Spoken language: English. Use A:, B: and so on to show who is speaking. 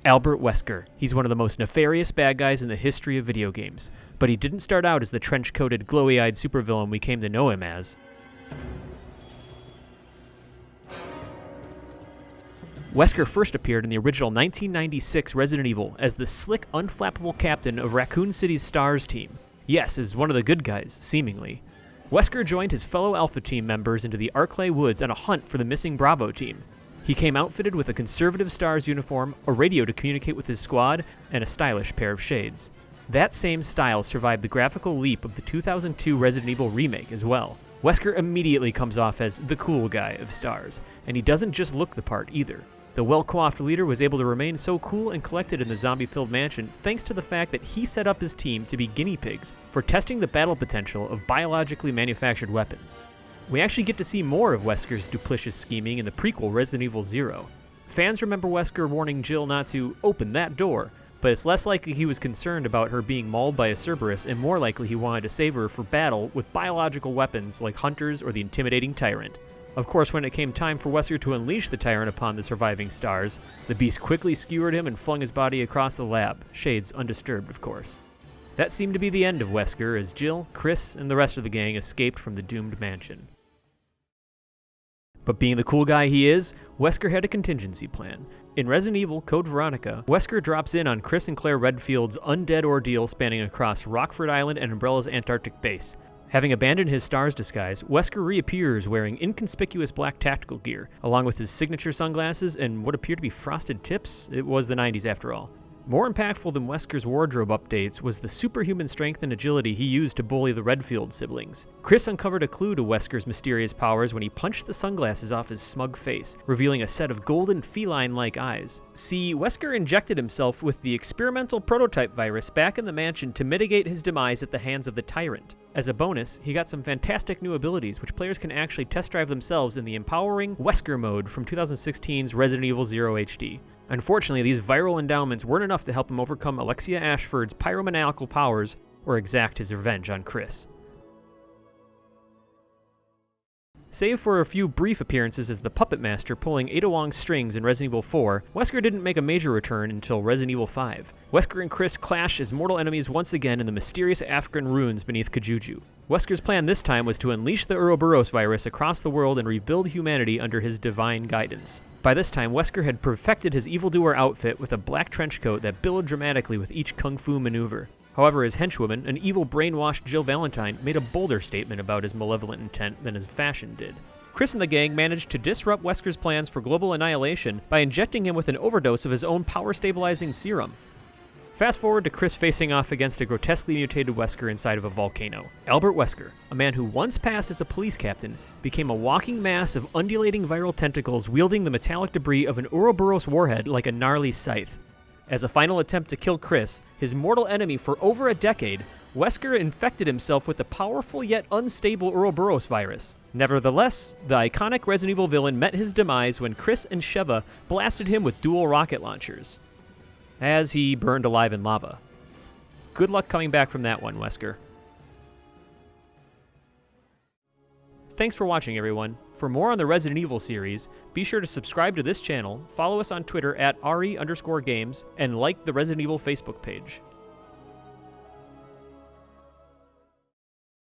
A: Albert Wesker. He's one of the most nefarious bad guys in the history of video games, but he didn't start out as the trench-coated, glowy-eyed supervillain we came to know him as. Wesker first appeared in the original 1996 Resident Evil as the slick, unflappable captain of Raccoon City's STARS team. Yes, as one of the good guys, seemingly. Wesker joined his fellow Alpha Team members into the Arklay Woods on a hunt for the missing Bravo team. He came outfitted with a conservative STARS uniform, a radio to communicate with his squad, and a stylish pair of shades. That same style survived the graphical leap of the 2002 Resident Evil remake as well. Wesker immediately comes off as the cool guy of STARS, and he doesn't just look the part either. The well-coiffed leader was able to remain so cool and collected in the zombie-filled mansion thanks to the fact that he set up his team to be guinea pigs for testing the battle potential of biologically manufactured weapons. We actually get to see more of Wesker's duplicitous scheming in the prequel Resident Evil 0. Fans remember Wesker warning Jill not to open that door, but it's less likely he was concerned about her being mauled by a Cerberus and more likely he wanted to save her for battle with biological weapons like hunters or the intimidating Tyrant. Of course, when it came time for Wesker to unleash the Tyrant upon the surviving STARS, the beast quickly skewered him and flung his body across the lab, shades undisturbed, of course. That seemed to be the end of Wesker as Jill, Chris, and the rest of the gang escaped from the doomed mansion. But being the cool guy he is, Wesker had a contingency plan. In Resident Evil Code Veronica, Wesker drops in on Chris and Claire Redfield's undead ordeal spanning across Rockford Island and Umbrella's Antarctic base. Having abandoned his STARS disguise, Wesker reappears wearing inconspicuous black tactical gear, along with his signature sunglasses and what appear to be frosted tips. It was the 90s after all. More impactful than Wesker's wardrobe updates was the superhuman strength and agility he used to bully the Redfield siblings. Chris uncovered a clue to Wesker's mysterious powers when he punched the sunglasses off his smug face, revealing a set of golden feline-like eyes. See, Wesker injected himself with the experimental prototype virus back in the mansion to mitigate his demise at the hands of the Tyrant. As a bonus, he got some fantastic new abilities which players can actually test drive themselves in the empowering Wesker mode from 2016's Resident Evil 0 HD. Unfortunately, these viral endowments weren't enough to help him overcome Alexia Ashford's pyromaniacal powers or exact his revenge on Chris. Save for a few brief appearances as the Puppet Master pulling Ada Wong's strings in Resident Evil 4, Wesker didn't make a major return until Resident Evil 5. Wesker and Chris clash as mortal enemies once again in the mysterious African ruins beneath Kajuju. Wesker's plan this time was to unleash the Ouroboros virus across the world and rebuild humanity under his divine guidance. By this time, Wesker had perfected his evildoer outfit with a black trench coat that billowed dramatically with each kung fu maneuver. However, his henchwoman, an evil brainwashed Jill Valentine, made a bolder statement about his malevolent intent than his fashion did. Chris and the gang managed to disrupt Wesker's plans for global annihilation by injecting him with an overdose of his own power-stabilizing serum. Fast forward to Chris facing off against a grotesquely mutated Wesker inside of a volcano. Albert Wesker, a man who once passed as a police captain, became a walking mass of undulating viral tentacles wielding the metallic debris of an Ouroboros warhead like a gnarly scythe. As a final attempt to kill Chris, his mortal enemy for over a decade, Wesker infected himself with the powerful yet unstable Ouroboros virus. Nevertheless, the iconic Resident Evil villain met his demise when Chris and Sheva blasted him with dual rocket launchers, as he burned alive in lava. Good luck coming back from that one, Wesker. Thanks for watching, everyone. For more on the Resident Evil series, be sure to subscribe to this channel, follow us on Twitter at @RE_games, and like the Resident Evil Facebook page.